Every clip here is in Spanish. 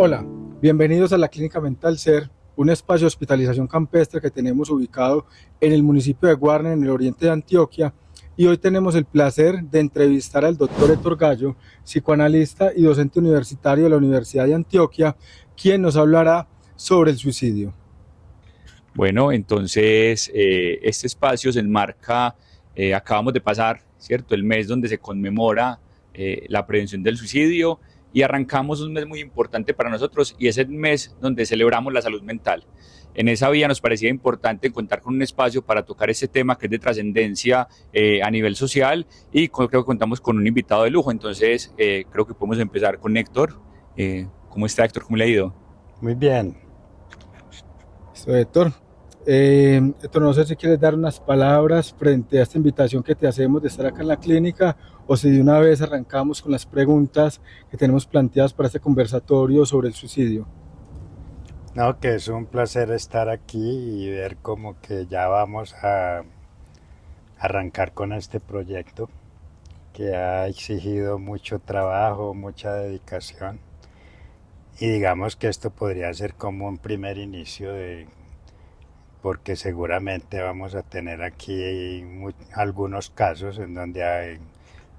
Hola, bienvenidos a la Clínica Mental Ser, un espacio de hospitalización campestre que tenemos ubicado en el municipio de Guarne, en el oriente de Antioquia, y hoy tenemos el placer de entrevistar al doctor Héctor Gallo, psicoanalista y docente universitario de la Universidad de Antioquia, quien nos hablará sobre el suicidio. Bueno, entonces este espacio se enmarca, acabamos de pasar, ¿cierto? El mes donde se conmemora la prevención del suicidio y arrancamos un mes muy importante para nosotros y es el mes donde celebramos la salud mental. En esa vía nos parecía importante contar con un espacio para tocar este tema que es de trascendencia a nivel social y creo que contamos con un invitado de lujo, entonces creo que podemos empezar con Héctor. ¿Cómo está Héctor? ¿Cómo le ha ido? Muy bien. Listo, Héctor. Héctor, no sé si quieres dar unas palabras frente a esta invitación que te hacemos de estar acá en la clínica o si de una vez arrancamos con las preguntas que tenemos planteadas para este conversatorio sobre el suicidio. No, que es un placer estar aquí y ver como que ya vamos a arrancar con este proyecto que ha exigido mucho trabajo, mucha dedicación. Y digamos que esto podría ser como un primer inicio porque seguramente vamos a tener aquí algunos casos en donde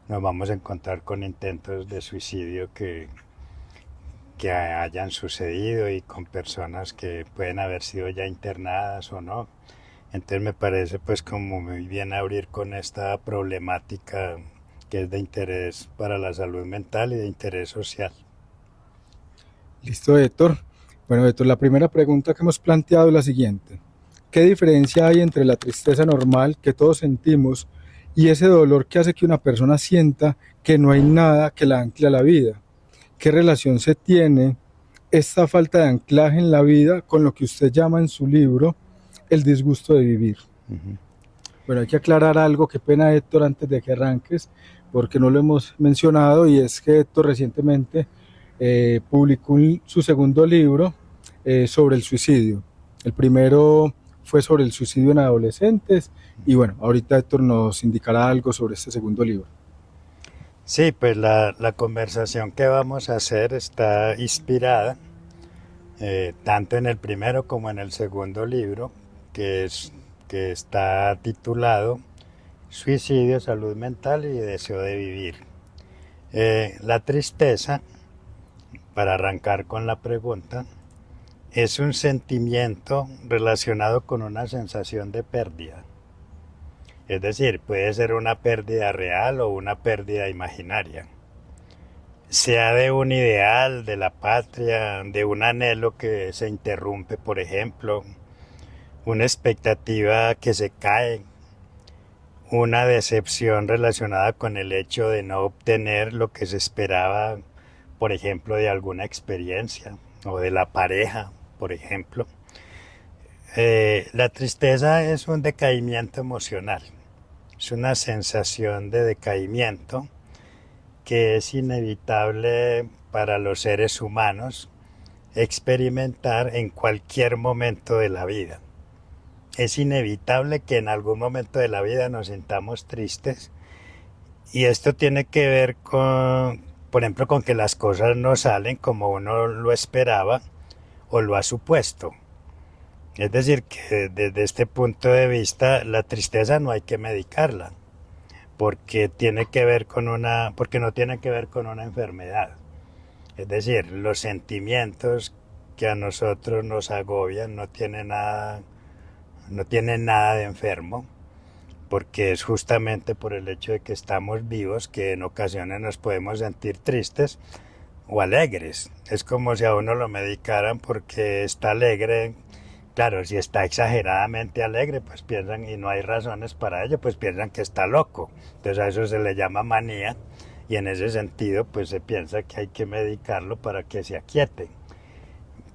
nos vamos a encontrar con intentos de suicidio que hayan sucedido y con personas que pueden haber sido ya internadas o no. Entonces me parece pues como muy bien abrir con esta problemática que es de interés para la salud mental y de interés social. Listo, Héctor. Bueno, Héctor, la primera pregunta que hemos planteado es la siguiente. ¿Qué diferencia hay entre la tristeza normal que todos sentimos y ese dolor que hace que una persona sienta que no hay nada que la ancle a la vida? ¿Qué relación se tiene esta falta de anclaje en la vida con lo que usted llama en su libro el disgusto de vivir? Uh-huh. Bueno, hay que aclarar algo, qué pena Héctor, antes de que arranques, porque no lo hemos mencionado, y es que Héctor recientemente publicó su segundo libro sobre el suicidio. El primero fue sobre el suicidio en adolescentes, y bueno, ahorita Héctor nos indicará algo sobre este segundo libro. Sí, pues la conversación que vamos a hacer está inspirada tanto en el primero como en el segundo libro, que está titulado Suicidio, Salud Mental y Deseo de Vivir. La tristeza, para arrancar con la pregunta, es un sentimiento relacionado con una sensación de pérdida. Es decir, puede ser una pérdida real o una pérdida imaginaria. Sea de un ideal, de la patria, de un anhelo que se interrumpe, por ejemplo, una expectativa que se cae, una decepción relacionada con el hecho de no obtener lo que se esperaba, por ejemplo, de alguna experiencia o de la pareja, por ejemplo. La tristeza es un decaimiento emocional, es una sensación de decaimiento que es inevitable para los seres humanos experimentar en cualquier momento de la vida. Es inevitable que en algún momento de la vida nos sintamos tristes y esto tiene que ver con, por ejemplo, con que las cosas no salen como uno lo esperaba o lo ha supuesto. Es decir, que desde este punto de vista la tristeza no hay que medicarla porque porque no tiene que ver con una enfermedad. Es decir, los sentimientos que a nosotros nos agobian no tienen nada de enfermo, porque es justamente por el hecho de que estamos vivos que en ocasiones nos podemos sentir tristes o alegres. Es como si a uno lo medicaran porque está alegre. Claro, si está exageradamente alegre, pues piensan, y no hay razones para ello, pues piensan que está loco. Entonces a eso se le llama manía y en ese sentido pues se piensa que hay que medicarlo para que se aquiete.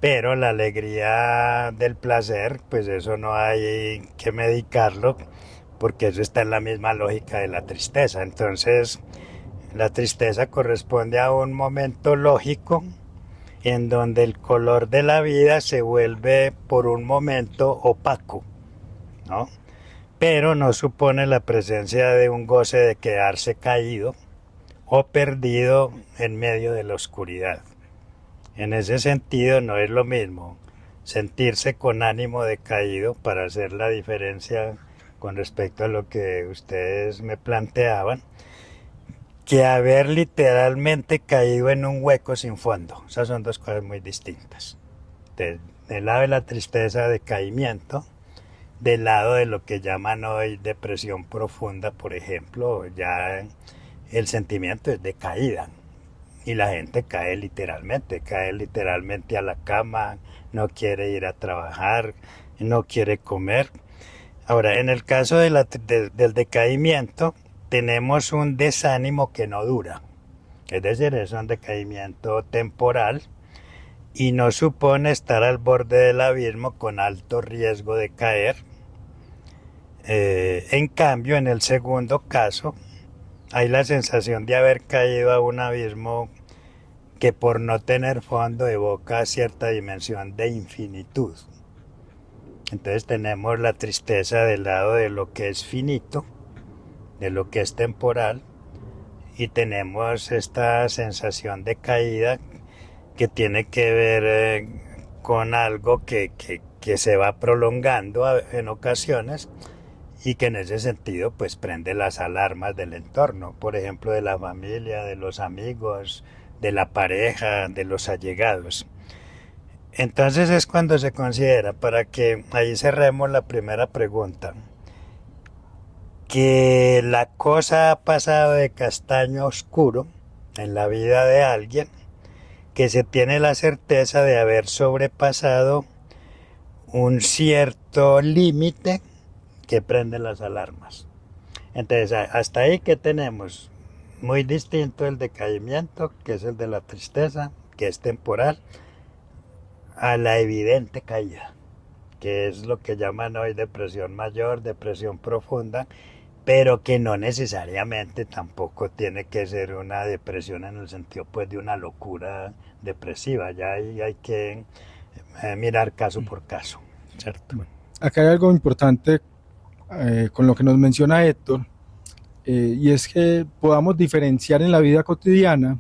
Pero la alegría del placer, pues eso no hay que medicarlo porque eso está en la misma lógica de la tristeza. Entonces la tristeza corresponde a un momento lógico en donde el color de la vida se vuelve por un momento opaco, ¿no? Pero no supone la presencia de un goce de quedarse caído o perdido en medio de la oscuridad. En ese sentido no es lo mismo sentirse con ánimo decaído, para hacer la diferencia con respecto a lo que ustedes me planteaban, que haber literalmente caído en un hueco sin fondo. Esas son dos cosas muy distintas. Del lado de la tristeza, decaimiento, del lado de lo que llaman hoy depresión profunda, por ejemplo, ya el sentimiento es de caída. Y la gente cae literalmente a la cama, no quiere ir a trabajar, no quiere comer. Ahora, en el caso del decaimiento, tenemos un desánimo que no dura. Es decir, es un decaimiento temporal y no supone estar al borde del abismo con alto riesgo de caer. En cambio, en el segundo caso, hay la sensación de haber caído a un abismo que, por no tener fondo, evoca cierta dimensión de infinitud. Entonces tenemos la tristeza del lado de lo que es finito, de lo que es temporal, y tenemos esta sensación de caída que tiene que ver con algo que se va prolongando en ocasiones, y que en ese sentido pues prende las alarmas del entorno, por ejemplo de la familia, de los amigos, de la pareja, de los allegados. Entonces es cuando se considera, para que ahí cerremos la primera pregunta, que la cosa ha pasado de castaño a oscuro en la vida de alguien, que se tiene la certeza de haber sobrepasado un cierto límite que prende las alarmas. Entonces, hasta ahí que tenemos muy distinto el decaimiento, que es el de la tristeza, que es temporal, a la evidente caída, que es lo que llaman hoy depresión mayor, depresión profunda, pero que no necesariamente tampoco tiene que ser una depresión en el sentido pues de una locura depresiva. Ya ahí hay que mirar caso por caso, ¿cierto? Bueno, acá hay algo importante con lo que nos menciona Héctor, y es que podamos diferenciar en la vida cotidiana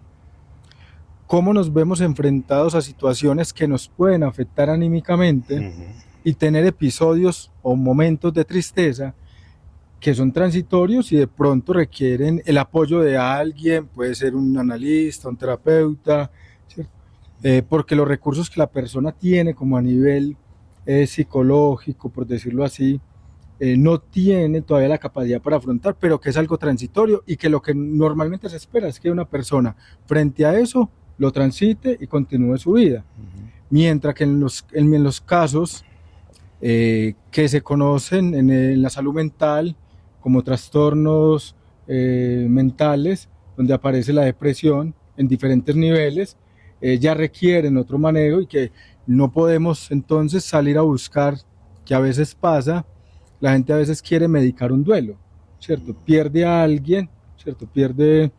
cómo nos vemos enfrentados a situaciones que nos pueden afectar anímicamente y tener episodios o momentos de tristeza que son transitorios y de pronto requieren el apoyo de alguien, puede ser un analista, un terapeuta, ¿cierto? Porque los recursos que la persona tiene como a nivel psicológico, por decirlo así, no tiene todavía la capacidad para afrontar, pero que es algo transitorio y que lo que normalmente se espera es que una persona frente a eso lo transite y continúe su vida. Mientras que en los casos que se conocen en la salud mental como trastornos mentales, donde aparece la depresión en diferentes niveles, ya requieren otro manejo y que no podemos entonces salir a buscar, que a veces pasa, la gente a veces quiere medicar un duelo, ¿cierto? Pierde a alguien, ¿cierto? Pierde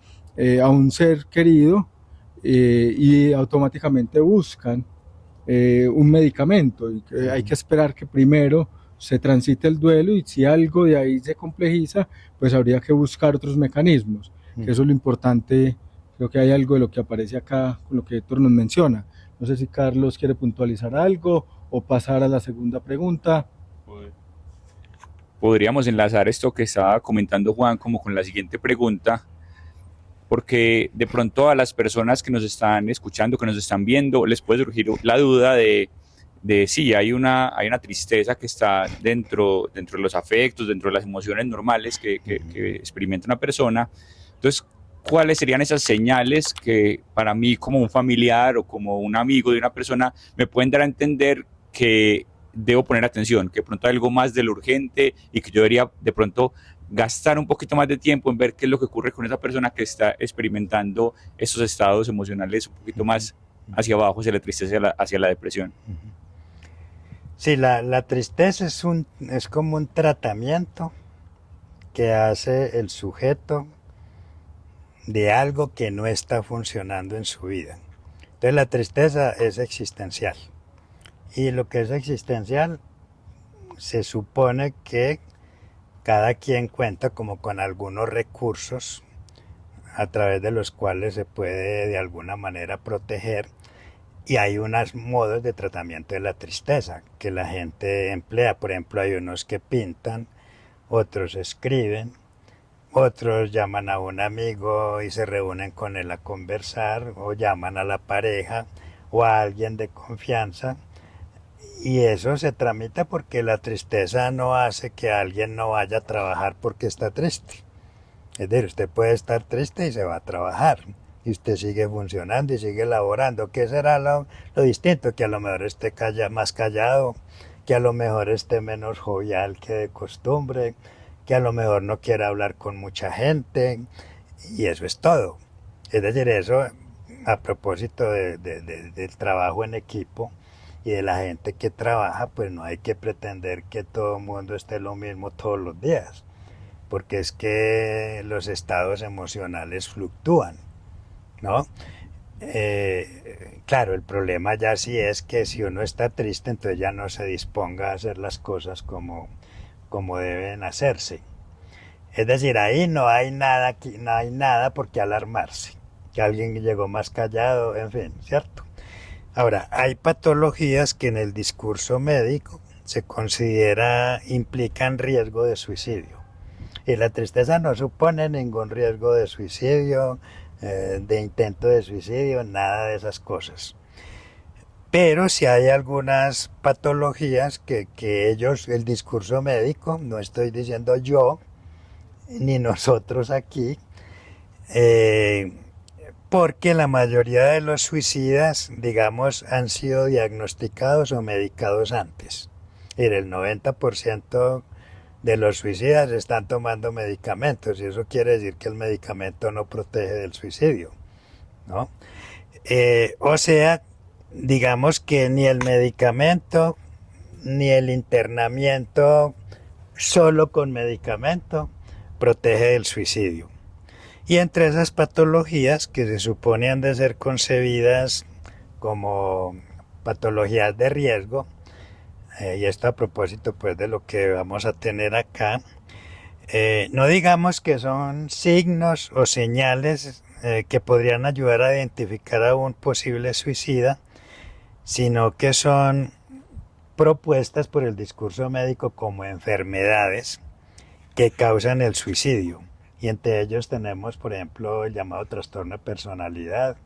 a un ser querido y automáticamente buscan un medicamento y hay que esperar que primero se transite el duelo y si algo de ahí se complejiza, pues habría que buscar otros mecanismos, que eso es lo importante. Creo que hay algo de lo que aparece acá con lo que Héctor nos menciona. No sé si Carlos quiere puntualizar algo o pasar a la segunda pregunta. Podríamos enlazar esto que estaba comentando Juan como con la siguiente pregunta, porque de pronto a las personas que nos están escuchando, que nos están viendo, les puede surgir la duda de sí, hay una tristeza que está dentro de los afectos, dentro de las emociones normales que experimenta una persona. Entonces, ¿cuáles serían esas señales que para mí como un familiar o como un amigo de una persona me pueden dar a entender que debo poner atención, que de pronto hay algo más de lo urgente y que yo debería de pronto gastar un poquito más de tiempo en ver qué es lo que ocurre con esa persona que está experimentando esos estados emocionales un poquito más hacia abajo, hacia la tristeza, hacia la depresión? Sí, la tristeza es como un tratamiento que hace el sujeto de algo que no está funcionando en su vida. Entonces la tristeza es existencial. Y lo que es existencial se supone que cada quien cuenta como con algunos recursos a través de los cuales se puede de alguna manera proteger Y hay unos modos de tratamiento de la tristeza que la gente emplea. Por ejemplo, hay unos que pintan, otros escriben, otros llaman a un amigo y se reúnen con él a conversar, o llaman a la pareja o a alguien de confianza. Y eso se tramita porque la tristeza no hace que alguien no vaya a trabajar porque está triste. Es decir, usted puede estar triste y se va a trabajar. Y usted sigue funcionando y sigue laborando. ¿Qué será lo distinto? Que a lo mejor esté más callado, que a lo mejor esté menos jovial que de costumbre, que a lo mejor no quiera hablar con mucha gente. Y eso es todo. Es decir, eso a propósito del trabajo en equipo y de la gente que trabaja, pues no hay que pretender que todo el mundo esté lo mismo todos los días. Porque es que los estados emocionales fluctúan, ¿no? Claro, el problema ya sí es que si uno está triste, entonces ya no se disponga a hacer las cosas como deben hacerse. Es decir, ahí no hay nada, no hay nada por qué alarmarse. Que alguien llegó más callado, en fin, ¿cierto? Ahora, hay patologías que en el discurso médico se considera implican riesgo de suicidio. Y la tristeza no supone ningún riesgo de suicidio, de intento de suicidio, nada de esas cosas. Pero si hay algunas patologías que ellos, el discurso médico, no estoy diciendo yo, ni nosotros aquí, porque la mayoría de los suicidas, digamos, han sido diagnosticados o medicados antes. El 90% de los suicidas están tomando medicamentos y eso quiere decir que el medicamento no protege del suicidio, ¿no? O sea, digamos que ni el medicamento ni el internamiento solo con medicamento protege del suicidio. Y entre esas patologías que se suponen de ser concebidas como patologías de riesgo, y esto a propósito pues de lo que vamos a tener acá, no digamos que son signos o señales que podrían ayudar a identificar a un posible suicida, sino que son propuestas por el discurso médico como enfermedades que causan el suicidio. Y entre ellos tenemos, por ejemplo, el llamado trastorno de personalidad,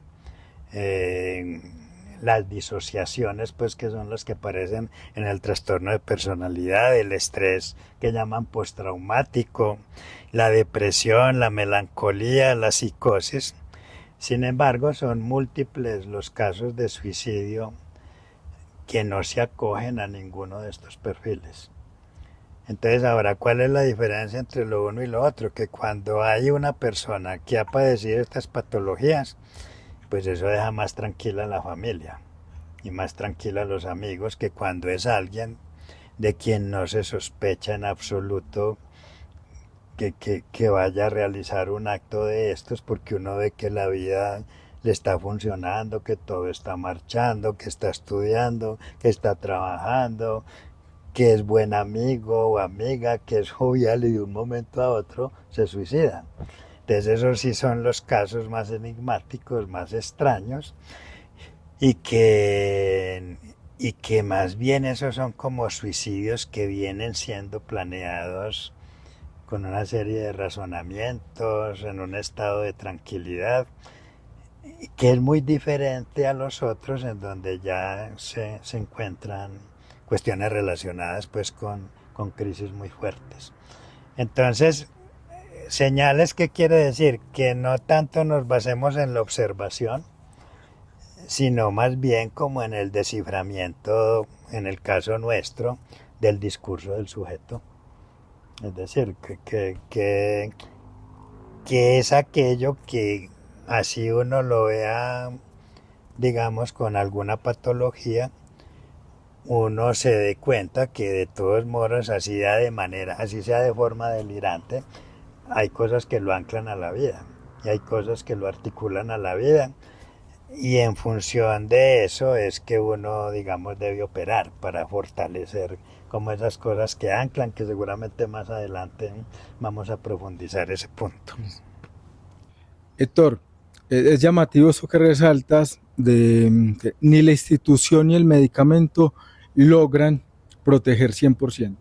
las disociaciones, pues que son las que aparecen en el trastorno de personalidad, el estrés que llaman postraumático, la depresión, la melancolía, la psicosis. Sin embargo, son múltiples los casos de suicidio que no se acogen a ninguno de estos perfiles. Entonces, ahora, ¿cuál es la diferencia entre lo uno y lo otro? Que cuando hay una persona que ha padecido estas patologías, pues eso deja más tranquila a la familia y más tranquila a los amigos que cuando es alguien de quien no se sospecha en absoluto que vaya a realizar un acto de estos, porque uno ve que la vida le está funcionando, que todo está marchando, que está estudiando, que está trabajando, que es buen amigo o amiga, que es jovial y de un momento a otro se suicida. Entonces esos sí son los casos más enigmáticos, más extraños y que más bien esos son como suicidios que vienen siendo planeados con una serie de razonamientos, en un estado de tranquilidad, que es muy diferente a los otros en donde ya se encuentran cuestiones relacionadas pues con crisis muy fuertes. Entonces, señales, ¿qué quiere decir? Que no tanto nos basemos en la observación, sino más bien como en el desciframiento, en el caso nuestro, del discurso del sujeto. Es decir, que es aquello que así uno lo vea, digamos, con alguna patología, uno se dé cuenta que de todos modos, así sea de forma delirante, hay cosas que lo anclan a la vida y hay cosas que lo articulan a la vida. Y en función de eso es que uno, digamos, debe operar para fortalecer como esas cosas que anclan, que seguramente más adelante vamos a profundizar ese punto. Héctor, Es llamativo eso que resaltas de que ni la institución ni el medicamento logran proteger 100%.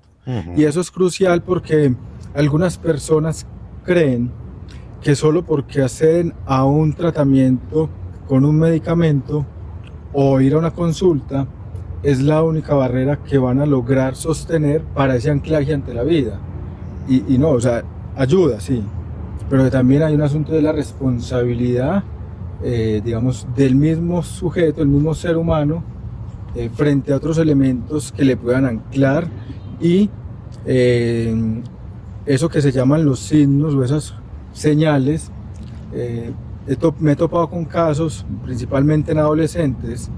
Y eso es crucial porque algunas personas creen que solo porque acceden a un tratamiento con un medicamento o ir a una consulta es la única barrera que van a lograr sostener para ese anclaje ante la vida. Y no, o sea, ayuda, sí, pero también hay un asunto de la responsabilidad, digamos, del mismo sujeto, el mismo ser humano, frente a otros elementos que le puedan anclar y eso que se llaman los signos o esas señales. Me he topado con casos, principalmente en adolescentes,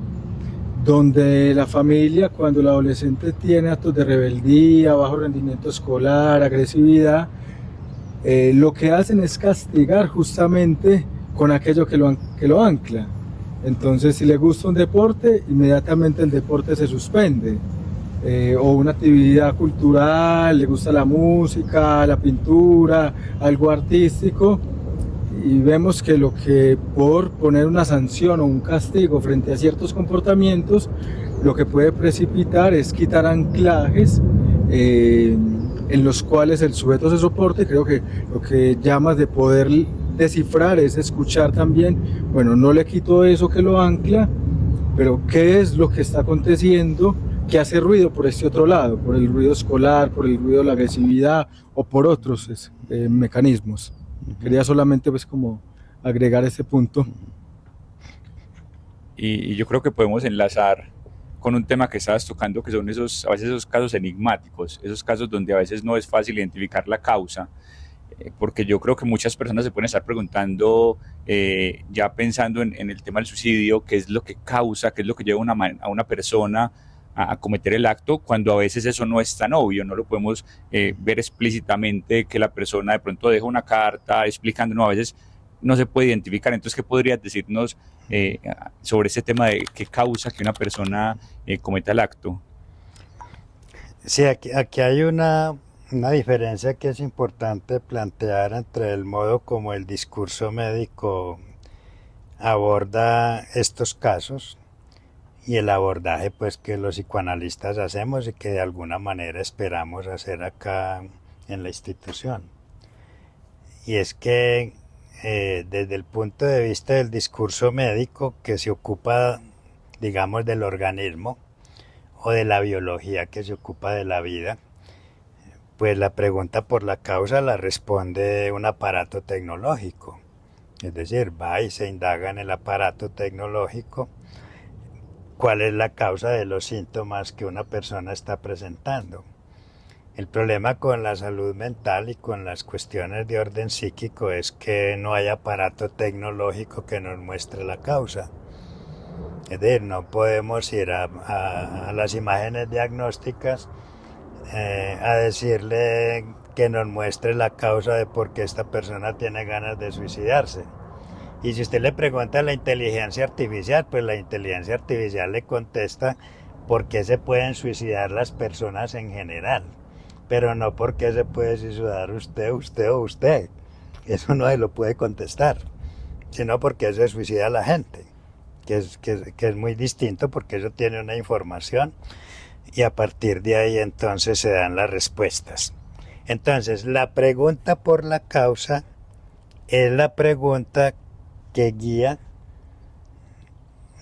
donde la familia, cuando el adolescente tiene actos de rebeldía, bajo rendimiento escolar, agresividad, lo que hacen es castigar justamente con aquello que lo ancla. Entonces, si le gusta un deporte, inmediatamente el deporte se suspende. O una actividad cultural, le gusta la música, la pintura, algo artístico, y vemos que lo que por poner una sanción o un castigo frente a ciertos comportamientos, lo que puede precipitar es quitar anclajes en los cuales el sujeto se soporte. Creo que lo que llamas de poder descifrar es escuchar también, bueno, no le quito eso que lo ancla, pero qué es lo que está aconteciendo que hace ruido por este otro lado, por el ruido escolar, por el ruido de la agresividad o por otros mecanismos. Quería solamente pues como agregar ese punto. Y yo creo que podemos enlazar con un tema que estabas tocando, que son esos, a veces esos casos enigmáticos, esos casos donde a veces no es fácil identificar la causa, porque yo creo que muchas personas se pueden estar preguntando, ya pensando en el tema del suicidio, qué es lo que causa, qué es lo que lleva a una persona a cometer el acto, cuando a veces eso no es tan obvio, no lo podemos ver explícitamente, que la persona de pronto deja una carta explicando, no, a veces no se puede identificar. Entonces, ¿qué podrías decirnos sobre ese tema de qué causa que una persona cometa el acto? Sí, aquí hay una diferencia que es importante plantear entre el modo como el discurso médico aborda estos casos y el abordaje pues que los psicoanalistas hacemos y que de alguna manera esperamos hacer acá en la institución. Y es que desde el punto de vista del discurso médico que se ocupa, digamos, del organismo o de la biología que se ocupa de la vida, pues la pregunta por la causa la responde un aparato tecnológico. Es decir, va y se indaga en el aparato tecnológico cuál es la causa de los síntomas que una persona está presentando. El problema con la salud mental y con las cuestiones de orden psíquico es que no hay aparato tecnológico que nos muestre la causa. Es decir, no podemos ir a las imágenes diagnósticas a decirle que nos muestre la causa de por qué esta persona tiene ganas de suicidarse. Y si usted le pregunta a la inteligencia artificial, pues la inteligencia artificial le contesta por qué se pueden suicidar las personas en general, pero no por qué se puede suicidar usted o usted. Eso no se lo puede contestar, sino porque se suicida la gente, que es muy distinto, porque eso tiene una información y a partir de ahí entonces se dan las respuestas. Entonces, la pregunta por la causa es la pregunta que guía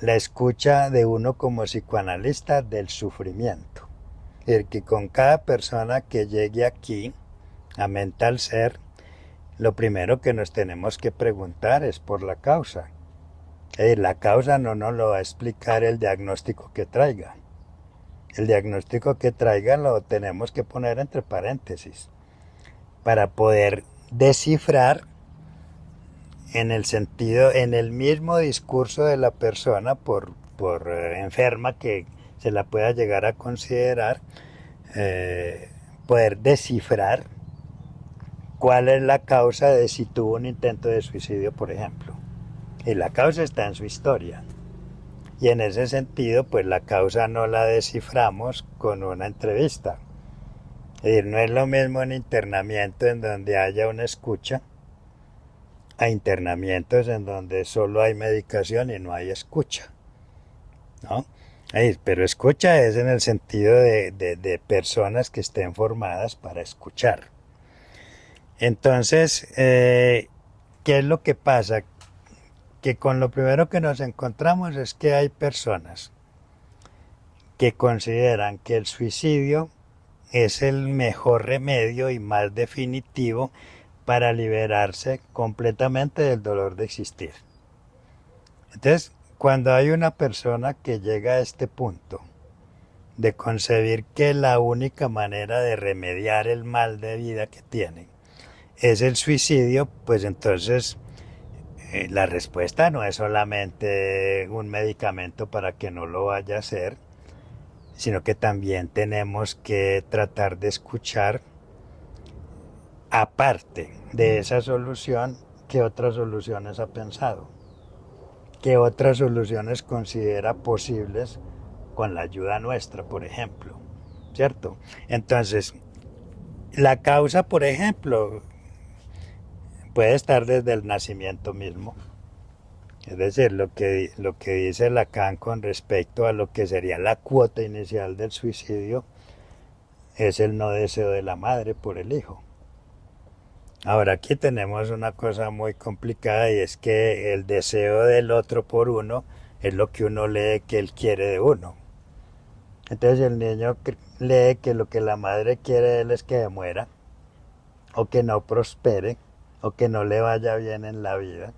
la escucha de uno como psicoanalista del sufrimiento. Es decir, que con cada persona que llegue aquí a Mental Ser, lo primero que nos tenemos que preguntar es por la causa. Es decir, la causa no nos lo va a explicar el diagnóstico que traiga. El diagnóstico que traiga lo tenemos que poner entre paréntesis para poder descifrar en el sentido, en el mismo discurso de la persona, por enferma que se la pueda llegar a considerar, poder descifrar cuál es la causa de si tuvo un intento de suicidio, por ejemplo. Y la causa está en su historia. Y en ese sentido, pues la causa no la desciframos con una entrevista. Es decir, no es lo mismo un internamiento en donde haya una escucha a internamientos en donde solo hay medicación y no hay escucha, ¿no? Pero escucha es en el sentido de personas que estén formadas para escuchar. Entonces, ¿qué es lo que pasa? Que con lo primero que nos encontramos es que hay personas que consideran que el suicidio es el mejor remedio y más definitivo para liberarse completamente del dolor de existir. Entonces, cuando hay una persona que llega a este punto de concebir que la única manera de remediar el mal de vida que tiene es el suicidio, pues entonces la respuesta no es solamente un medicamento para que no lo vaya a hacer, sino que también tenemos que tratar de escuchar, aparte de esa solución, qué otras soluciones ha pensado, qué otras soluciones considera posibles con la ayuda nuestra, por ejemplo, ¿cierto? Entonces, la causa, por ejemplo, puede estar desde el nacimiento mismo. Es decir, lo que dice Lacan con respecto a lo que sería la cuota inicial del suicidio es el no deseo de la madre por el hijo. Ahora aquí tenemos una cosa muy complicada y es que el deseo del otro por uno es lo que uno lee que él quiere de uno. Entonces el niño lee que lo que la madre quiere de él es que muera, o que no prospere, o que no le vaya bien en la vida.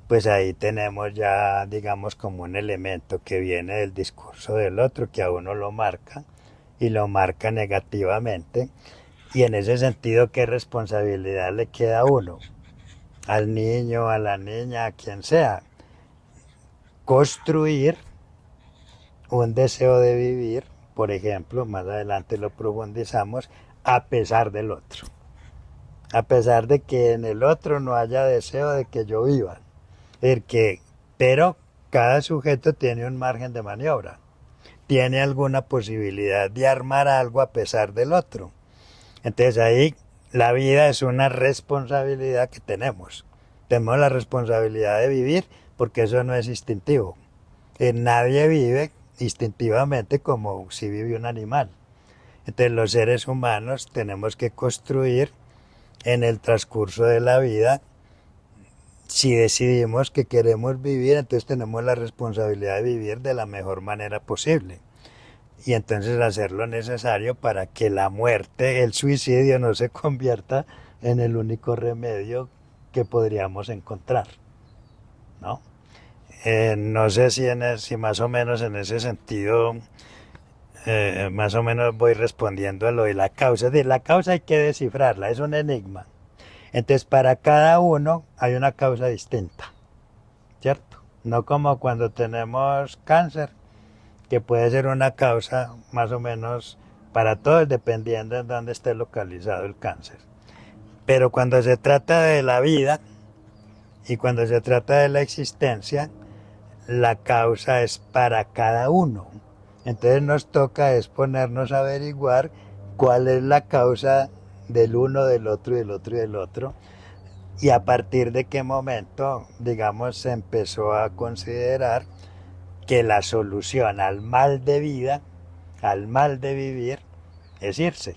Pues ahí tenemos ya, digamos, como un elemento que viene del discurso del otro, que a uno lo marca, y lo marca negativamente. Y en ese sentido, ¿qué responsabilidad le queda a uno? Al niño, a la niña, a quien sea. Construir un deseo de vivir, por ejemplo, más adelante lo profundizamos, a pesar del otro. A pesar de que en el otro no haya deseo de que yo viva. Pero cada sujeto tiene un margen de maniobra, tiene alguna posibilidad de armar algo a pesar del otro. Entonces ahí la vida es una responsabilidad que tenemos. Tenemos la responsabilidad de vivir porque eso no es instintivo. Nadie vive instintivamente como si vive un animal. Entonces los seres humanos tenemos que construir en el transcurso de la vida. Si decidimos que queremos vivir, entonces tenemos la responsabilidad de vivir de la mejor manera posible. Y entonces hacer lo necesario para que la muerte, el suicidio, no se convierta en el único remedio que podríamos encontrar, ¿no? No sé si más o menos en ese sentido, más o menos voy respondiendo a lo de la causa. De la causa hay que descifrarla, es un enigma. Entonces, para cada uno hay una causa distinta, ¿cierto? No como cuando tenemos cáncer, que puede ser una causa más o menos para todos, dependiendo de dónde esté localizado el cáncer. Pero cuando se trata de la vida y cuando se trata de la existencia, la causa es para cada uno. Entonces nos toca es ponernos a averiguar cuál es la causa del uno, del otro y del otro y del otro, y a partir de qué momento, digamos, se empezó a considerar que la solución al mal de vida, al mal de vivir, es irse,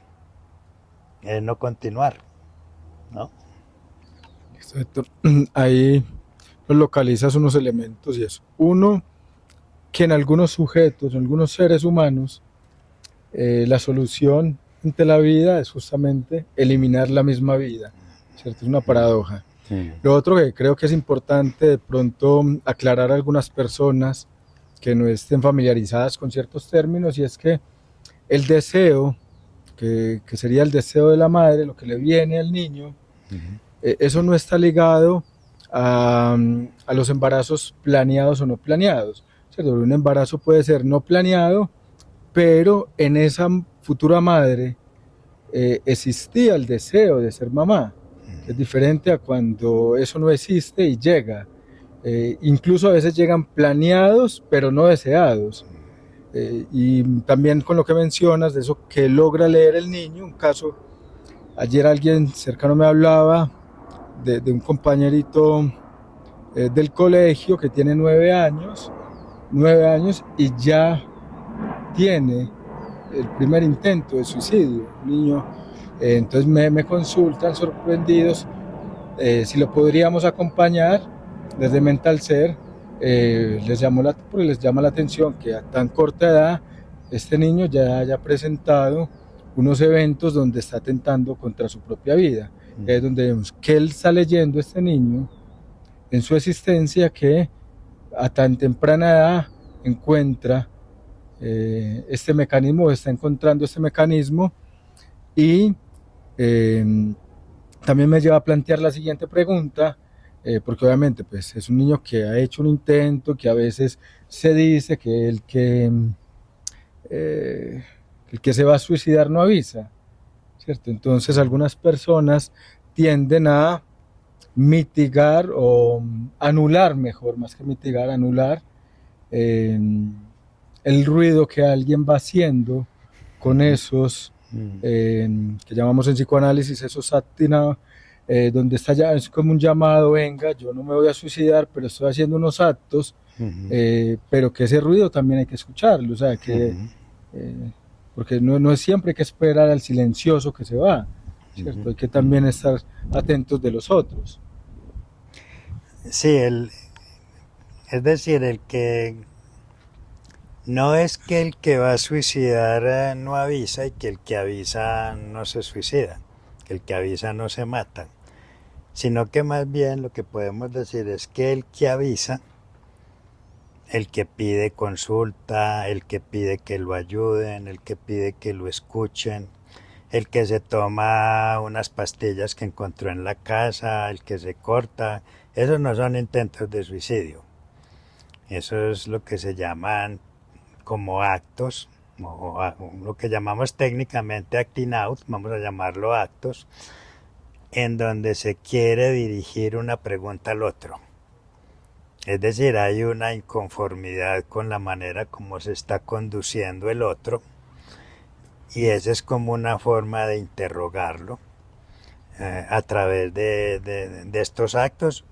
es no continuar, ¿no? Listo, Héctor. Ahí nos localizas unos elementos y es uno, que en algunos sujetos, en algunos seres humanos, la solución ante la vida es justamente eliminar la misma vida, ¿cierto? Es una paradoja. Sí. Lo otro que creo que es importante de pronto aclarar a algunas personas que no estén familiarizadas con ciertos términos, y es que el deseo, que sería el deseo de la madre, lo que le viene al niño, eso no está ligado a los embarazos planeados o no planeados, ¿cierto? Un embarazo puede ser no planeado, pero en esa futura madre existía el deseo de ser mamá. Es diferente a cuando eso no existe y llega. Incluso a veces llegan planeados, pero no deseados. Y también con lo que mencionas, de eso que logra leer el niño, un caso, ayer alguien cercano me hablaba de un compañerito del colegio que tiene 9 años y ya tiene el primer intento de suicidio, un niño. Entonces me consultan sorprendidos si lo podríamos acompañar desde Mental Ser. Porque les llama la atención que a tan corta edad este niño ya haya presentado unos eventos donde está atentando contra su propia vida. Es donde vemos que él está leyendo, este niño, en su existencia, que a tan temprana edad encuentra este mecanismo, está encontrando este mecanismo y también me lleva a plantear la siguiente pregunta, porque obviamente pues, es un niño que ha hecho un intento, que a veces se dice que el que se va a suicidar no avisa, ¿cierto? Entonces algunas personas tienden a mitigar o anular, mejor, más que mitigar, anular eh, el ruido que alguien va haciendo con esos que llamamos en psicoanálisis esos actina, donde está ya, es como un llamado, venga, yo no me voy a suicidar, pero estoy haciendo unos actos, pero que ese ruido también hay que escucharlo, o sea, que, porque no es siempre que esperar al silencioso que se va, ¿cierto? Hay que también estar atentos de los otros. Sí, es decir, no es que el que va a suicidar no avisa y que el que avisa no se suicida, que el que avisa no se mata, sino que más bien lo que podemos decir es que el que avisa, el que pide consulta, el que pide que lo ayuden, el que pide que lo escuchen, el que se toma unas pastillas que encontró en la casa, el que se corta, esos no son intentos de suicidio. Eso es lo que se llaman como actos, o lo que llamamos técnicamente acting out, vamos a llamarlo actos, en donde se quiere dirigir una pregunta al otro. Es decir, hay una inconformidad con la manera como se está conduciendo el otro, y esa es como una forma de interrogarlo a través de estos actos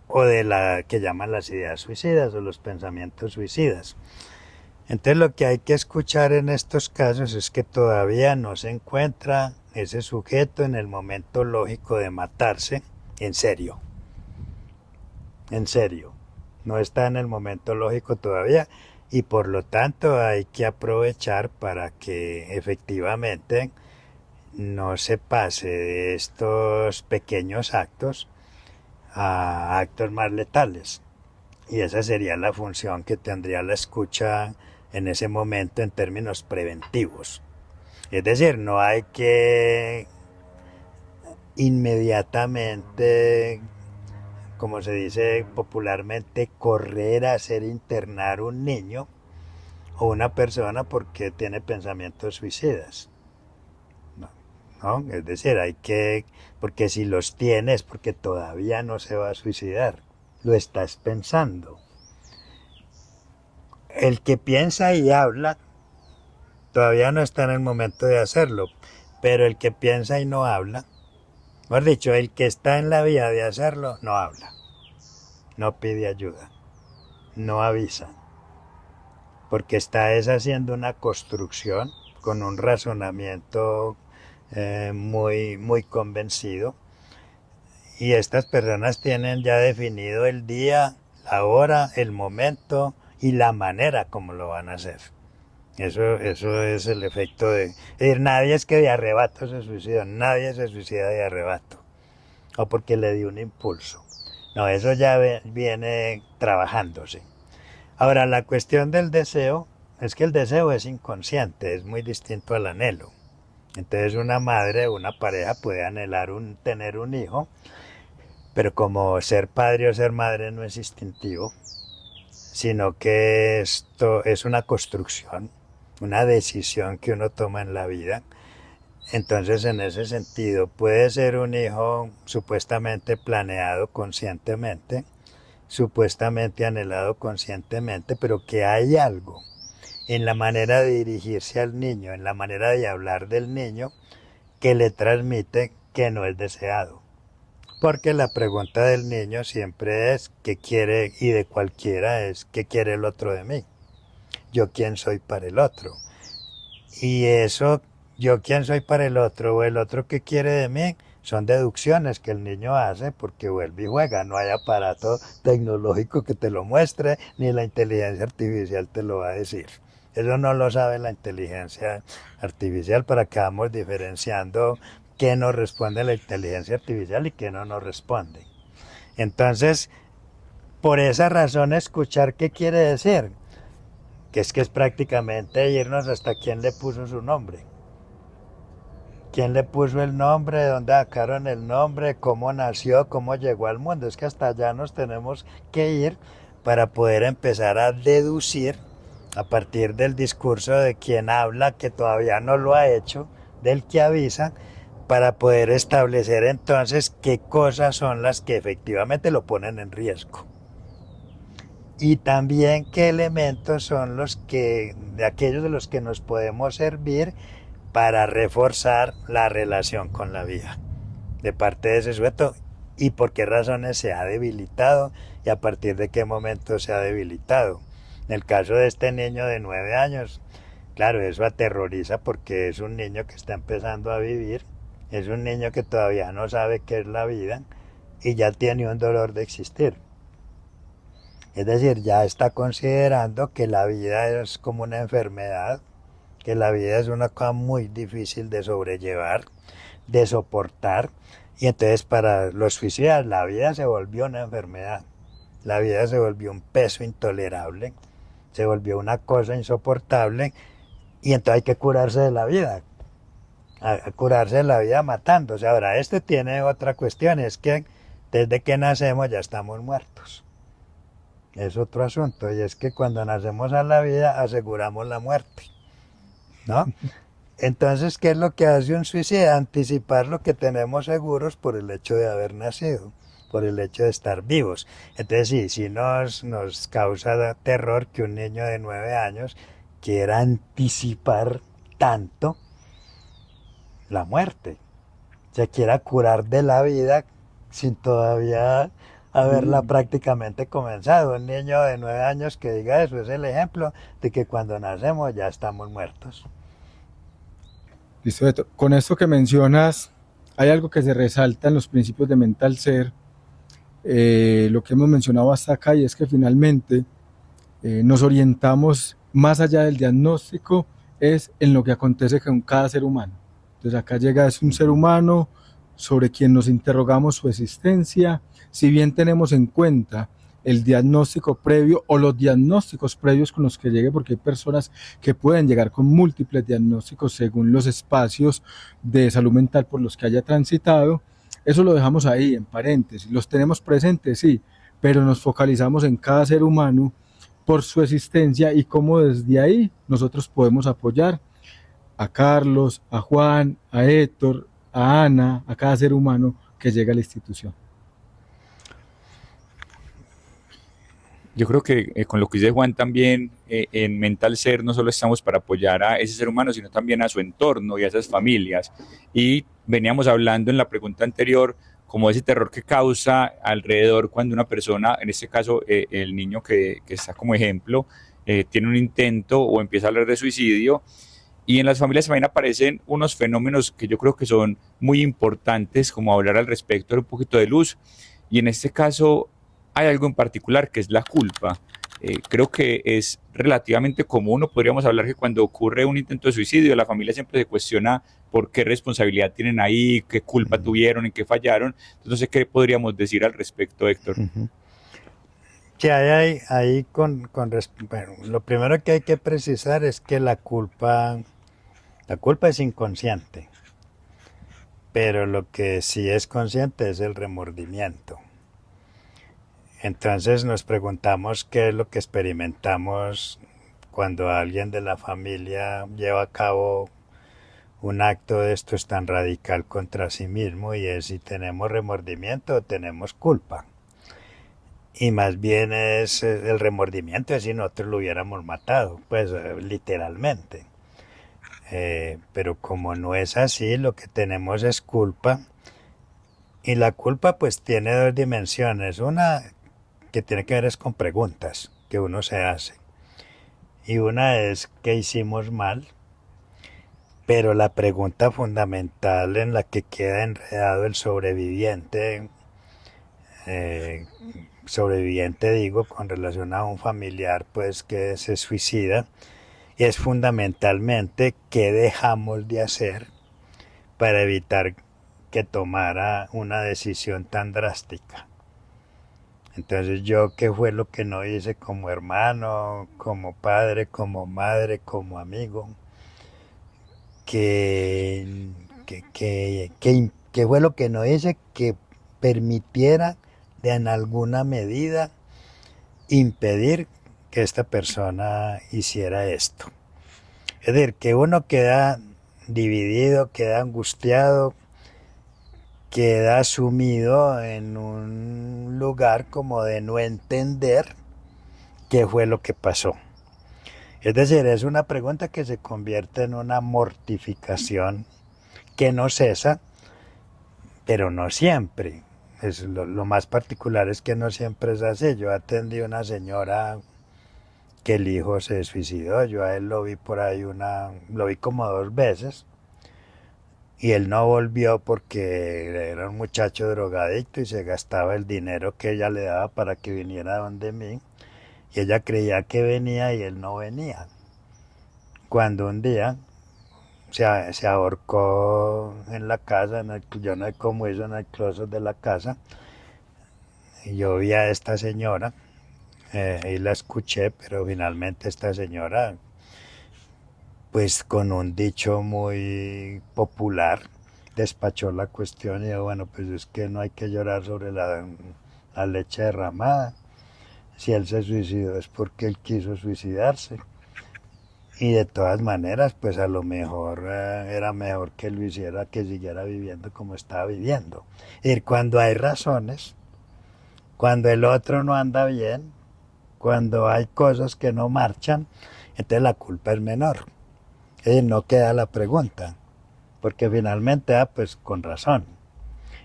o de la que llaman las ideas suicidas o los pensamientos suicidas. Entonces lo que hay que escuchar en estos casos es que todavía no se encuentra ese sujeto en el momento lógico de matarse en serio. En serio. No está en el momento lógico todavía y por lo tanto hay que aprovechar para que efectivamente no se pase de estos pequeños actos a actos más letales. Y esa sería la función que tendría la escucha en ese momento en términos preventivos. Es decir, no hay que inmediatamente, como se dice popularmente, correr a hacer internar un niño o una persona porque tiene pensamientos suicidas. ¿No? Es decir, porque si los tienes, porque todavía no se va a suicidar, lo estás pensando. El que piensa y habla todavía no está en el momento de hacerlo, pero el que piensa y no habla, mejor dicho, el que está en la vía de hacerlo, no habla, no pide ayuda, no avisa, porque está haciendo una construcción con un razonamiento muy, muy convencido, y estas personas tienen ya definido el día, la hora, el momento y la manera como lo van a hacer. Eso es el efecto de... Es decir, nadie es que de arrebato se suicida, nadie se suicida de arrebato o porque le dio un impulso. No, eso ya viene trabajándose. Ahora, la cuestión del deseo es que el deseo es inconsciente, es muy distinto al anhelo. Entonces una madre o una pareja puede anhelar tener un hijo, pero como ser padre o ser madre no es instintivo, sino que esto es una construcción, una decisión que uno toma en la vida. Entonces, en ese sentido, puede ser un hijo supuestamente planeado conscientemente, supuestamente anhelado conscientemente, pero que hay algo en la manera de dirigirse al niño, en la manera de hablar del niño, que le transmite que no es deseado. Porque la pregunta del niño siempre es ¿qué quiere? Y de cualquiera es ¿qué quiere el otro de mí? Yo quién soy para el otro. Y eso, yo quién soy para el otro o el otro qué quiere de mí, son deducciones que el niño hace porque vuelve y juega. No hay aparato tecnológico que te lo muestre, ni la inteligencia artificial te lo va a decir. Eso no lo sabe la inteligencia artificial, para que vamos diferenciando qué nos responde la inteligencia artificial y qué no nos responde. Entonces, por esa razón, escuchar qué quiere decir, que es prácticamente irnos hasta quién le puso su nombre. ¿Quién le puso el nombre? ¿De dónde sacaron el nombre? ¿Cómo nació? ¿Cómo llegó al mundo? Es que hasta allá nos tenemos que ir para poder empezar a deducir a partir del discurso de quien habla, que todavía no lo ha hecho, del que avisa, para poder establecer entonces qué cosas son las que efectivamente lo ponen en riesgo. Y también qué elementos son de aquellos de los que nos podemos servir para reforzar la relación con la vida de parte de ese sujeto, y por qué razones se ha debilitado y a partir de qué momento se ha debilitado. En el caso de este niño de 9 años, claro, eso aterroriza porque es un niño que está empezando a vivir, es un niño que todavía no sabe qué es la vida y ya tiene un dolor de existir. Es decir, ya está considerando que la vida es como una enfermedad, que la vida es una cosa muy difícil de sobrellevar, de soportar, y entonces para los suicidas la vida se volvió una enfermedad, la vida se volvió un peso intolerable, se volvió una cosa insoportable, y entonces hay que curarse de la vida, a curarse de la vida matándose. Ahora, este tiene otra cuestión, es que desde que nacemos ya estamos muertos. Es otro asunto, y es que cuando nacemos a la vida aseguramos la muerte, ¿no? Entonces, ¿qué es lo que hace un suicida? Anticipar lo que tenemos seguros por el hecho de haber nacido, por el hecho de estar vivos. Entonces, sí nos causa terror que un niño de 9 años quiera anticipar tanto la muerte, se quiera curar de la vida sin todavía haberla prácticamente comenzado. Un niño de 9 años que diga eso es el ejemplo de que cuando nacemos ya estamos muertos. Listo, Beto. Con esto que mencionas, hay algo que se resalta en los principios de Mental Ser, lo que hemos mencionado hasta acá, y es que finalmente nos orientamos más allá del diagnóstico, es en lo que acontece con cada ser humano. Entonces acá llega, es un ser humano sobre quien nos interrogamos su existencia, si bien tenemos en cuenta el diagnóstico previo o los diagnósticos previos con los que llegue, porque hay personas que pueden llegar con múltiples diagnósticos según los espacios de salud mental por los que haya transitado. Eso lo dejamos ahí en paréntesis, los tenemos presentes, sí, pero nos focalizamos en cada ser humano por su existencia y cómo desde ahí nosotros podemos apoyar a Carlos, a Juan, a Héctor, a Ana, a cada ser humano que llega a la institución. Yo creo que con lo que dice Juan también, en Mental Ser no solo estamos para apoyar a ese ser humano, sino también a su entorno y a esas familias. Y veníamos hablando en la pregunta anterior como ese terror que causa alrededor cuando una persona, en este caso el niño que está como ejemplo, tiene un intento o empieza a hablar de suicidio. Y en las familias también aparecen unos fenómenos que yo creo que son muy importantes, como hablar al respecto, dar un poquito de luz. Y en este caso hay algo en particular que es la culpa. Creo que es relativamente común, o podríamos hablar que cuando ocurre un intento de suicidio, la familia siempre se cuestiona por qué responsabilidad tienen ahí, qué culpa tuvieron, en qué fallaron. Entonces, no sé qué podríamos decir al respecto, Héctor. Que hay ahí bueno, lo primero que hay que precisar es que la culpa es inconsciente, pero lo que sí es consciente es el remordimiento. Entonces nos preguntamos qué es lo que experimentamos cuando alguien de la familia lleva a cabo un acto de estos tan radical contra sí mismo, y es si tenemos remordimiento o tenemos culpa. Y más bien es el remordimiento, es si nosotros lo hubiéramos matado, pues literalmente. Pero como no es así, lo que tenemos es culpa, Y la culpa pues tiene dos dimensiones. Una que tiene que ver es con preguntas que uno se hace. Y una es qué hicimos mal. Pero la pregunta fundamental en la que queda enredado el eh, sobreviviente digo, con relación a un familiar pues que se suicida, es fundamentalmente qué dejamos de hacer para evitar que tomara una decisión tan drástica. Entonces yo qué fue lo que no hice como hermano, como padre, como madre, como amigo, que, que fue lo que no hice que permitiera de en alguna medida impedir que esta persona hiciera esto. Es decir, que uno queda dividido, queda angustiado, queda sumido en un lugar como de no entender qué fue lo que pasó. Es decir, es una pregunta que se convierte en una mortificación que no cesa, pero no siempre. Lo más particular es que no siempre es así. Yo atendí a una señora que el hijo se suicidó. Yo a él lo vi por ahí lo vi como 2 veces. Y él no volvió porque era un muchacho drogadicto y se gastaba el dinero que ella le daba para que viniera donde mí. Y ella creía que venía y él no venía. Cuando un día se ahorcó en la casa, yo no sé cómo hizo, en el closet de la casa, y yo vi a esta señora y la escuché, pero finalmente esta señora, pues con un dicho muy popular, despachó la cuestión y dijo, bueno, pues es que no hay que llorar sobre la leche derramada. Si él se suicidó es porque él quiso suicidarse. Y de todas maneras, pues a lo mejor era mejor que lo hiciera, que siguiera viviendo como estaba viviendo. Es decir, cuando hay razones, cuando el otro no anda bien, cuando hay cosas que no marchan, entonces la culpa es menor. Es decir, no queda la pregunta, porque finalmente, pues con razón.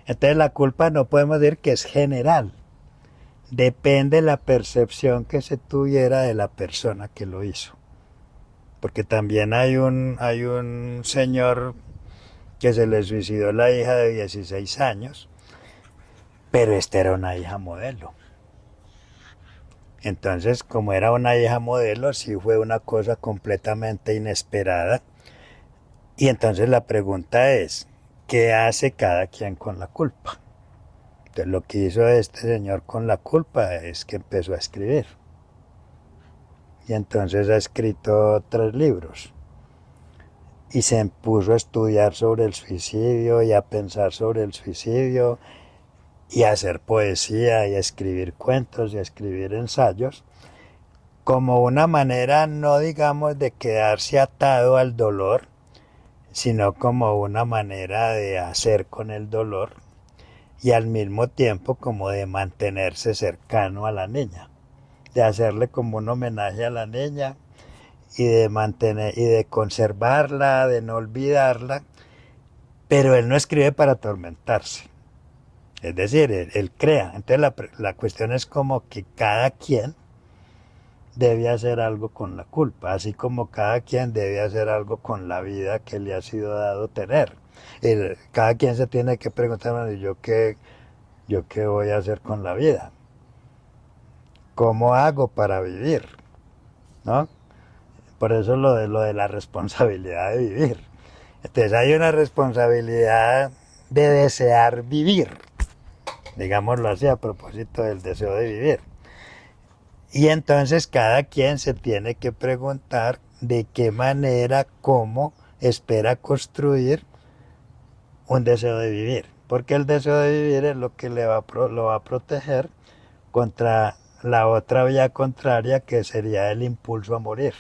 Entonces la culpa no podemos decir que es general. Depende de la percepción que se tuviera de la persona que lo hizo. Porque también hay un señor que se le suicidó la hija de 16 años, pero esta era una hija modelo. Entonces, como era una hija modelo, sí fue una cosa completamente inesperada. Y entonces la pregunta es, ¿qué hace cada quien con la culpa? Entonces, lo que hizo este señor con la culpa es que empezó a escribir. Y entonces ha escrito 3 libros. Y se puso a estudiar sobre el suicidio y a pensar sobre el suicidio y a hacer poesía y a escribir cuentos y a escribir ensayos como una manera no digamos de quedarse atado al dolor, sino como una manera de hacer con el dolor y al mismo tiempo como de mantenerse cercano a la niña, de hacerle como un homenaje a la niña y de mantener y de conservarla, de no olvidarla, pero él no escribe para atormentarse. Es decir, él crea. Entonces la cuestión es como que cada quien debe hacer algo con la culpa, así como cada quien debe hacer algo con la vida que le ha sido dado tener. Cada quien se tiene que preguntar, bueno, ¿yo qué voy a hacer con la vida? ¿Cómo hago para vivir? ¿No? Por eso lo de la responsabilidad de vivir. Entonces hay una responsabilidad de desear vivir, digámoslo así, a propósito del deseo de vivir. Y entonces cada quien se tiene que preguntar de qué manera, cómo espera construir un deseo de vivir. Porque el deseo de vivir es lo que lo va a proteger contra la otra vía contraria, que sería el impulso a morir.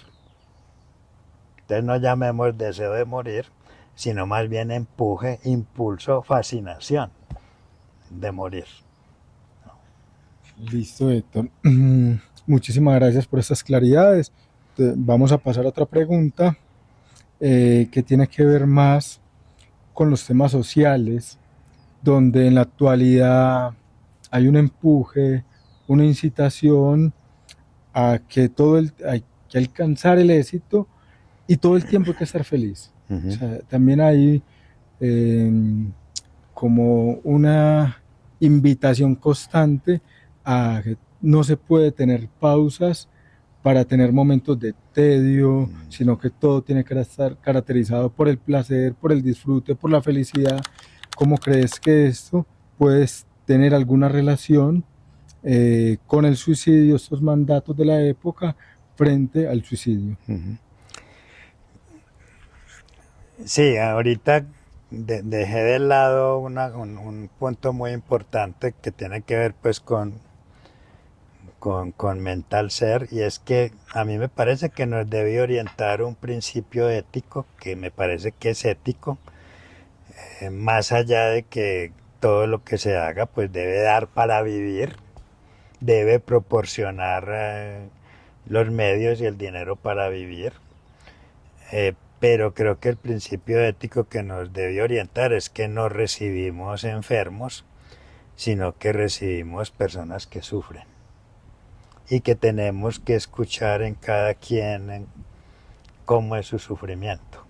Entonces no llamemos deseo de morir, sino más bien empuje, impulso, fascinación de morir. Listo, Héctor. Muchísimas gracias por estas claridades. Vamos a pasar a otra pregunta que tiene que ver más con los temas sociales donde en la actualidad hay un empuje, una incitación a que hay que alcanzar el éxito y todo el tiempo hay que estar feliz. O sea, también hay eh, como una invitación constante a que no se puede tener pausas para tener momentos de tedio, sino que todo tiene que estar caracterizado por el placer, por el disfrute, por la felicidad. ¿Cómo crees que esto puede tener alguna relación con el suicidio, estos mandatos de la época frente al suicidio? Sí, ahorita dejé de lado un punto muy importante que tiene que ver pues con mental ser, y es que a mí me parece que nos debe orientar un principio ético que me parece que es ético, más allá de que todo lo que se haga pues debe dar para vivir, debe proporcionar los medios y el dinero para vivir. Pero creo que el principio ético que nos debe orientar es que no recibimos enfermos, sino que recibimos personas que sufren. Y que tenemos que escuchar en cada quien cómo es su sufrimiento.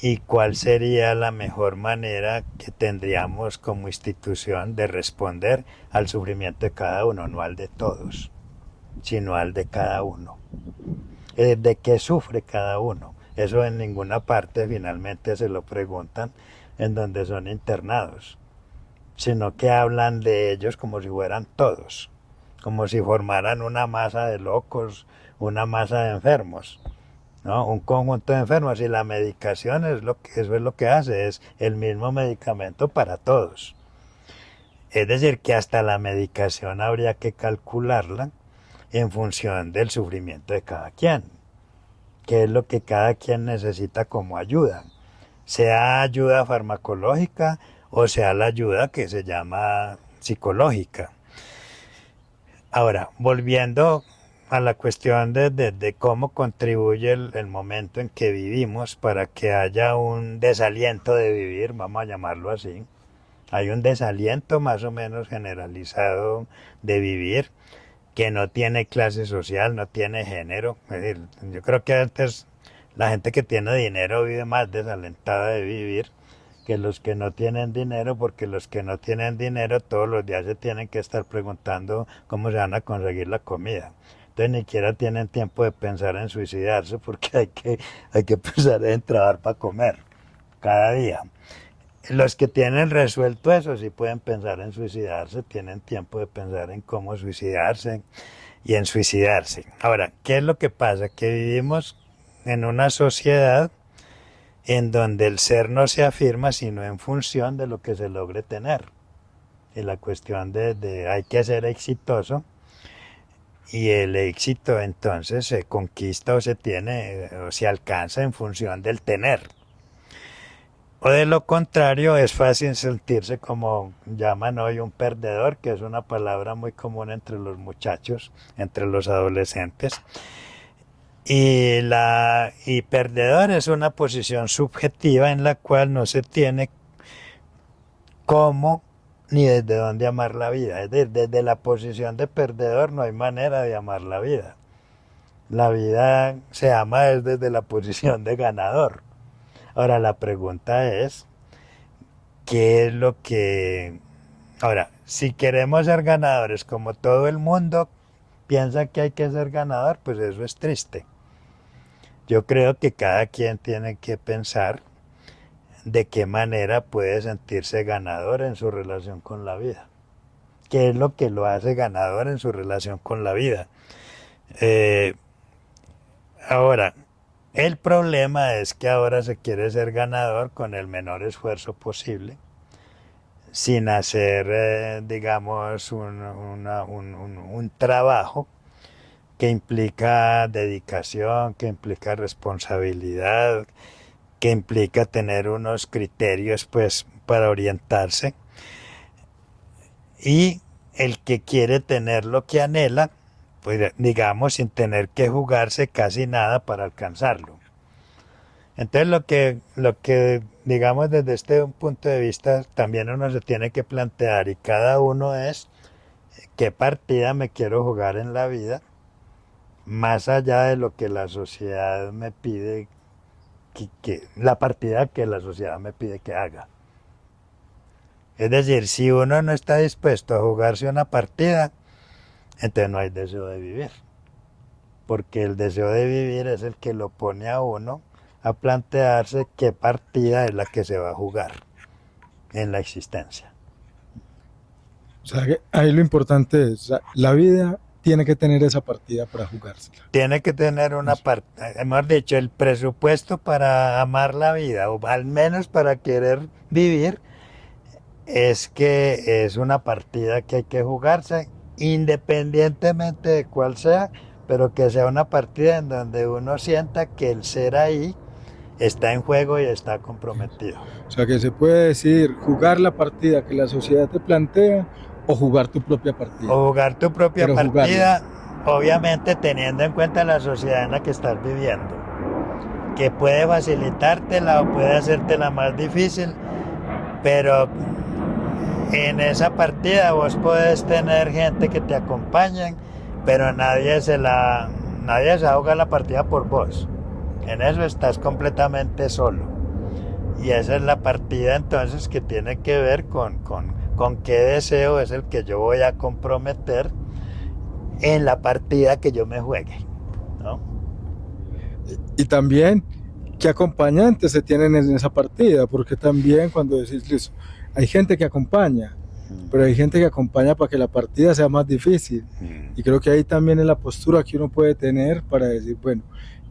Y cuál sería la mejor manera que tendríamos como institución de responder al sufrimiento de cada uno, no al de todos, sino al de cada uno. De qué sufre cada uno. Eso en ninguna parte finalmente se lo preguntan en donde son internados, sino que hablan de ellos como si fueran todos, como si formaran una masa de locos, una masa de enfermos, ¿no? Un conjunto de enfermos, y la medicación eso es lo que hace, es el mismo medicamento para todos. Es decir, que hasta la medicación habría que calcularla en función del sufrimiento de cada quien, qué es lo que cada quien necesita como ayuda, sea ayuda farmacológica o sea la ayuda que se llama psicológica. Ahora, volviendo a la cuestión de cómo contribuye el momento en que vivimos para que haya un desaliento de vivir, vamos a llamarlo así. Hay un desaliento más o menos generalizado de vivir, que no tiene clase social, no tiene género. Es decir, yo creo que antes la gente que tiene dinero vive más desalentada de vivir que los que no tienen dinero, porque los que no tienen dinero todos los días se tienen que estar preguntando cómo se van a conseguir la comida. Entonces ni siquiera tienen tiempo de pensar en suicidarse, porque hay que pensar en trabajar para comer cada día. Los que tienen resuelto eso sí pueden pensar en suicidarse, tienen tiempo de pensar en cómo suicidarse y en suicidarse. Ahora, ¿qué es lo que pasa? Que vivimos en una sociedad en donde el ser no se afirma sino en función de lo que se logre tener. Y la cuestión de hay que ser exitoso, y el éxito entonces se conquista o se tiene o se alcanza en función del tener. O de lo contrario, es fácil sentirse como llaman hoy un perdedor, que es una palabra muy común entre los muchachos, entre los adolescentes. Y perdedor es una posición subjetiva en la cual no se tiene cómo ni desde dónde amar la vida. Es decir, desde la posición de perdedor no hay manera de amar la vida. La vida se ama desde la posición de ganador. Ahora la pregunta es, ¿qué es lo que... Ahora, si queremos ser ganadores como todo el mundo piensa que hay que ser ganador, pues eso es triste. Yo creo que cada quien tiene que pensar de qué manera puede sentirse ganador en su relación con la vida. ¿Qué es lo que lo hace ganador en su relación con la vida? Ahora, el problema es que ahora se quiere ser ganador con el menor esfuerzo posible, sin hacer, digamos, un trabajo que implica dedicación, que implica responsabilidad, que implica tener unos criterios pues para orientarse. Y el que quiere tener lo que anhela, pues digamos sin tener que jugarse casi nada para alcanzarlo. Entonces lo que digamos desde este punto de vista también uno se tiene que plantear y cada uno es qué partida me quiero jugar en la vida, más allá de lo que la sociedad me pide, la partida que la sociedad me pide que haga. Es decir, si uno no está dispuesto a jugarse una partida, entonces no hay deseo de vivir. Porque el deseo de vivir es el que lo pone a uno a plantearse qué partida es la que se va a jugar en la existencia. O sea, que ahí lo importante es, o sea, la vida tiene que tener esa partida para jugársela. Tiene que tener una parte, hemos dicho, el presupuesto para amar la vida, o al menos para querer vivir, es que es una partida que hay que jugarse independientemente de cuál sea, pero que sea una partida en donde uno sienta que el ser ahí está en juego y está comprometido. O sea, que se puede decir jugar la partida que la sociedad te plantea o jugar tu propia partida. O jugar tu propia Pero partida, obviamente teniendo en cuenta la sociedad en la que estás viviendo, que puede facilitártela o puede hacértela más difícil, pero en esa partida vos podés tener gente que te acompañe, pero nadie se va a jugar la partida por vos. En eso estás completamente solo. Y esa es la partida entonces que tiene que ver con qué deseo es el que yo voy a comprometer en la partida que yo me juegue, ¿no? Y también qué acompañantes se tienen en esa partida, porque también cuando decís, listo, hay gente que acompaña, pero hay gente que acompaña para que la partida sea más difícil. Y creo que ahí también es la postura que uno puede tener para decir, bueno,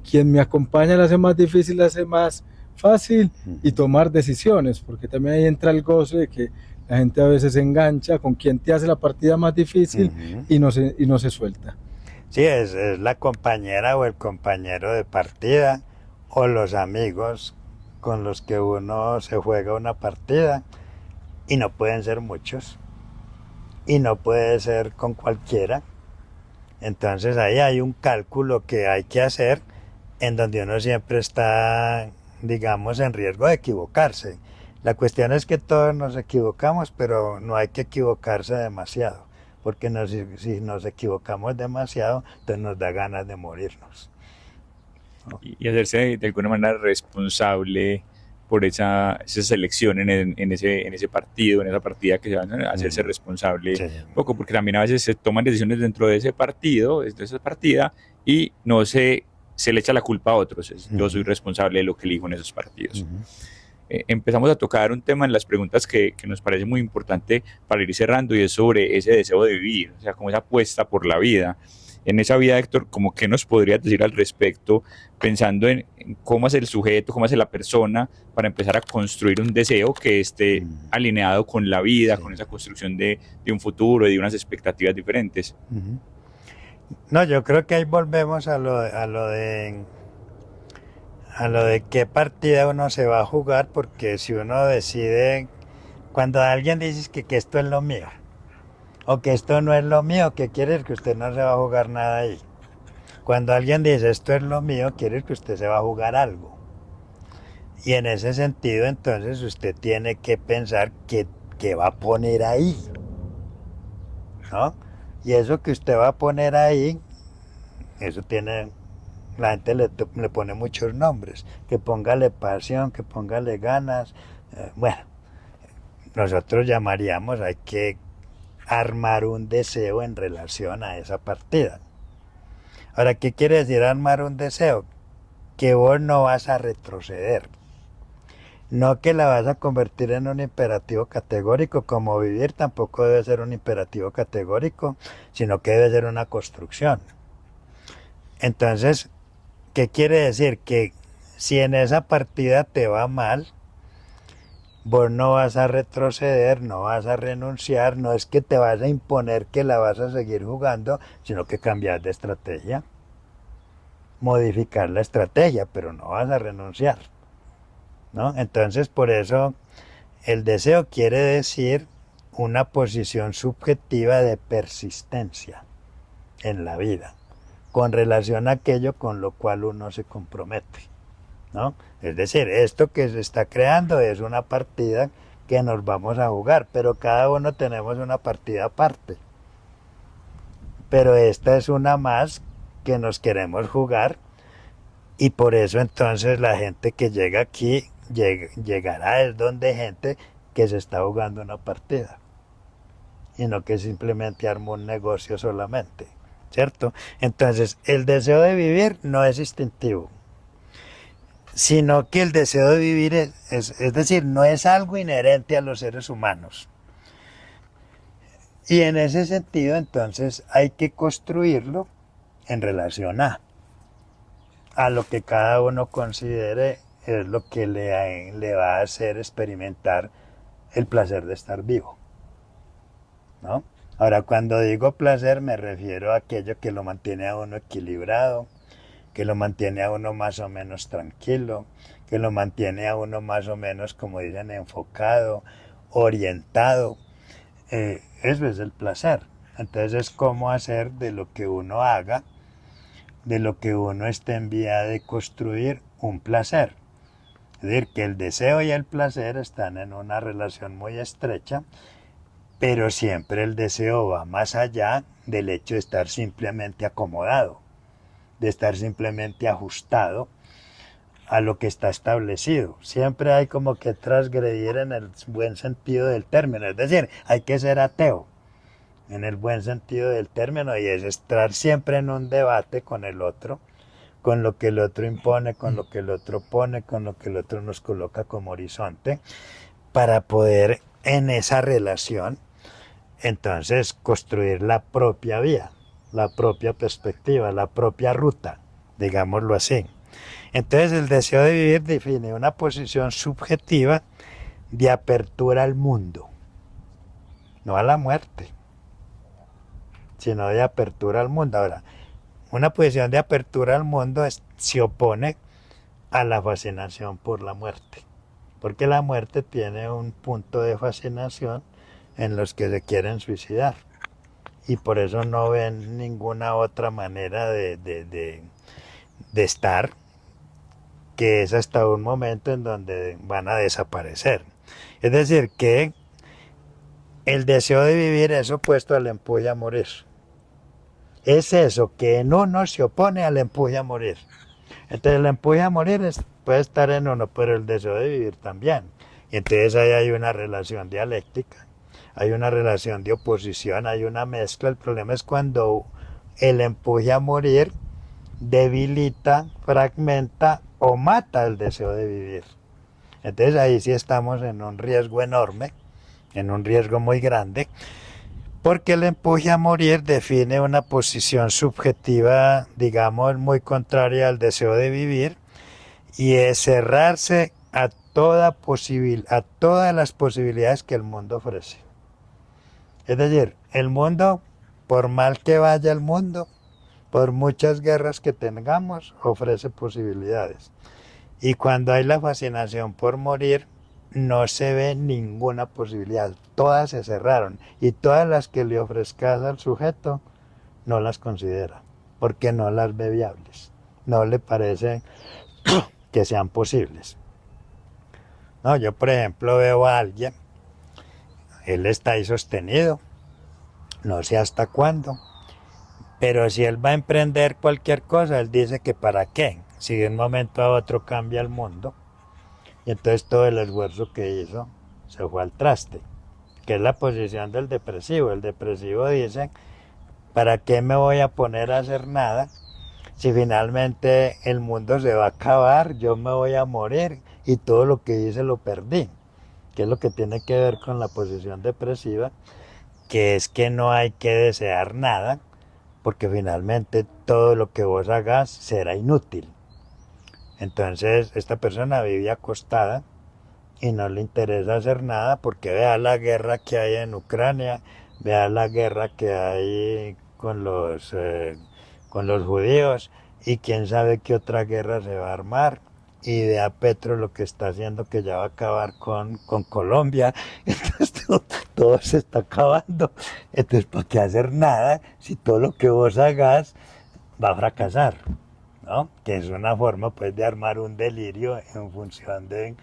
quien me acompaña la hace más difícil, la hace más fácil y tomar decisiones, porque también ahí entra el goce de que la gente a veces se engancha con quien te hace la partida más difícil y no se suelta. Sí, es la compañera o el compañero de partida o los amigos con los que uno se juega una partida y no pueden ser muchos y no puede ser con cualquiera. Entonces ahí hay un cálculo que hay que hacer en donde uno siempre está, digamos, en riesgo de equivocarse. La cuestión es que todos nos equivocamos, pero no hay que equivocarse demasiado, porque si nos equivocamos demasiado, entonces nos da ganas de morirnos. Y hacerse de alguna manera responsable por esa selección en ese partido, en esa partida que se van a hacerse responsable un poco, porque también a veces se toman decisiones dentro de ese partido, de esa partida, y no se le echa la culpa a otros. Yo soy responsable de lo que elijo en esos partidos. Empezamos a tocar un tema en las preguntas que nos parece muy importante para ir cerrando, y es sobre ese deseo de vivir, o sea, como esa apuesta por la vida. En esa vida, Héctor, ¿cómo qué nos podrías decir al respecto, pensando en cómo hace el sujeto, cómo hace la persona para empezar a construir un deseo que esté alineado con la vida, con esa construcción de un futuro y de unas expectativas diferentes? No, yo creo que ahí volvemos a lo de qué partida uno se va a jugar, porque si uno decide, cuando alguien dice que esto es lo mío, o que esto no es lo mío, ¿qué quiere decir? Que usted no se va a jugar nada ahí. Cuando alguien dice esto es lo mío, quiere decir que usted se va a jugar algo. Y en ese sentido, entonces, usted tiene que pensar qué va a poner ahí, ¿no? Y eso que usted va a poner ahí, eso tiene... La gente le pone muchos nombres, que póngale pasión, que póngale ganas. Bueno, nosotros llamaríamos, hay que armar un deseo en relación a esa partida. Ahora, ¿qué quiere decir armar un deseo? Que vos no vas a retroceder. No que la vas a convertir en un imperativo categórico, como vivir tampoco debe ser un imperativo categórico, sino que debe ser una construcción. Entonces, ¿qué quiere decir? Que si en esa partida te va mal, vos no vas a retroceder, no vas a renunciar, no es que te vas a imponer que la vas a seguir jugando, sino que cambias de estrategia, modificar la estrategia, pero no vas a renunciar, ¿no? Entonces, por eso el deseo quiere decir una posición subjetiva de persistencia en la vida, con relación a aquello con lo cual uno se compromete. ¿no? Es decir, esto que se está creando es una partida que nos vamos a jugar, pero cada uno tenemos una partida aparte. Pero esta es una más que nos queremos jugar y por eso entonces la gente que llega aquí llegará es donde gente que se está jugando una partida y no que simplemente arma un negocio solamente, ¿cierto? Entonces el deseo de vivir no es instintivo, sino que el deseo de vivir es decir, no es algo inherente a los seres humanos. Y en ese sentido, entonces, hay que construirlo en relación a lo que cada uno considere es lo que le va a hacer experimentar el placer de estar vivo, ¿no? Ahora, cuando digo placer, me refiero a aquello que lo mantiene a uno equilibrado, que lo mantiene a uno más o menos tranquilo, que lo mantiene a uno más o menos, como dicen, enfocado, orientado. Eso es el placer. Entonces es cómo hacer de lo que uno haga, de lo que uno esté en vía de construir, un placer. Es decir, que el deseo y el placer están en una relación muy estrecha, pero siempre el deseo va más allá del hecho de estar simplemente acomodado, de estar simplemente ajustado a lo que está establecido. Siempre hay como que transgredir en el buen sentido del término, es decir, hay que ser ateo en el buen sentido del término y es estar siempre en un debate con el otro, con lo que el otro impone, con lo que el otro pone, con lo que el otro nos coloca como horizonte, para poder en esa relación entonces construir la propia vía, la propia perspectiva, la propia ruta, digámoslo así. Entonces el deseo de vivir define una posición subjetiva de apertura al mundo, no a la muerte, sino de apertura al mundo. Ahora, una posición de apertura al mundo se opone a la fascinación por la muerte, porque la muerte tiene un punto de fascinación en los que se quieren suicidar y por eso no ven ninguna otra manera de estar, que es hasta un momento en donde van a desaparecer. Es decir, que el deseo de vivir es opuesto al empuje a morir. Es eso, que en uno se opone al empuje a morir. Entonces el empuje a morir puede estar en uno, pero el deseo de vivir también. Y entonces ahí hay una relación dialéctica, hay una relación de oposición, hay una mezcla. El problema es cuando el empuje a morir debilita, fragmenta o mata el deseo de vivir. Entonces ahí sí estamos en un riesgo enorme, en un riesgo muy grande, porque el empuje a morir define una posición subjetiva, digamos, muy contraria al deseo de vivir, y es cerrarse a todas las posibilidades que el mundo ofrece. Es decir, el mundo, por mal que vaya el mundo, por muchas guerras que tengamos, ofrece posibilidades. Y cuando hay la fascinación por morir, no se ve ninguna posibilidad. Todas se cerraron. Y todas las que le ofrezcas al sujeto, no las considera, porque no las ve viables. No le parece que sean posibles. No, yo, por ejemplo, veo a alguien, él está ahí sostenido, no sé hasta cuándo, pero si él va a emprender cualquier cosa, él dice que para qué, si de un momento a otro cambia el mundo, y entonces todo el esfuerzo que hizo se fue al traste, que es la posición del depresivo. El depresivo dice, ¿para qué me voy a poner a hacer nada si finalmente el mundo se va a acabar, yo me voy a morir y todo lo que hice lo perdí? Que es lo que tiene que ver con la posición depresiva, que es que no hay que desear nada, porque finalmente todo lo que vos hagas será inútil. Entonces esta persona vive acostada y no le interesa hacer nada porque vea la guerra que hay en Ucrania, vea la guerra que hay con los judíos y quién sabe qué otra guerra se va a armar. Y vea Petro lo que está haciendo, que ya va a acabar con Colombia. Entonces todo se está acabando. Entonces, ¿para qué hacer nada si todo lo que vos hagas va a fracasar? ¿no? Que es una forma pues de armar un delirio en función de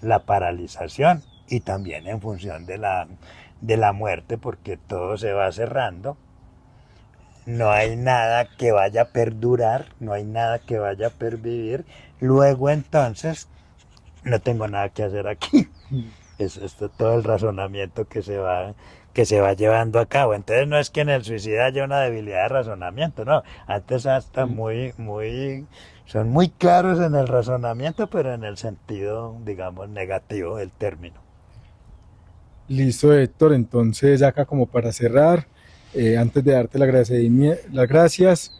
la paralización y también en función de la muerte, porque todo se va cerrando. No hay nada que vaya a perdurar, no hay nada que vaya a pervivir. Luego entonces, no tengo nada que hacer aquí. Es todo el razonamiento que se va llevando a cabo. Entonces no es que en el suicida haya una debilidad de razonamiento, no. Antes hasta son muy claros en el razonamiento, pero en el sentido, digamos, negativo del término. Listo, Héctor. Entonces, acá como para cerrar, antes de darte las gracias,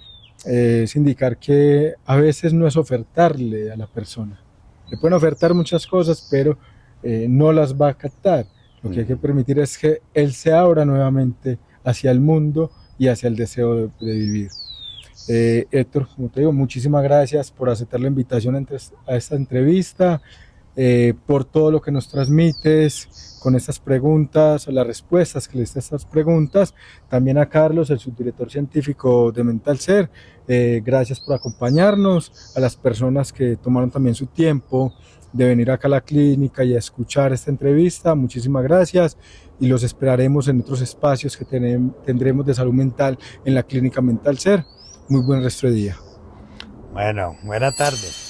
es indicar que a veces no es ofertarle a la persona. Le pueden ofertar muchas cosas, pero no las va a captar. Lo que hay que permitir es que él se abra nuevamente hacia el mundo y hacia el deseo de vivir. Héctor, como te digo, muchísimas gracias por aceptar la invitación a esta entrevista, por todo lo que nos transmites con estas preguntas, las respuestas que le diste a estas preguntas. También a Carlos, el subdirector científico de Mental Ser, gracias por acompañarnos, a las personas que tomaron también su tiempo de venir acá a la clínica y a escuchar esta entrevista. Muchísimas gracias y los esperaremos en otros espacios que tendremos de salud mental en la clínica Mental Ser. Muy buen resto de día. Bueno, buena tarde.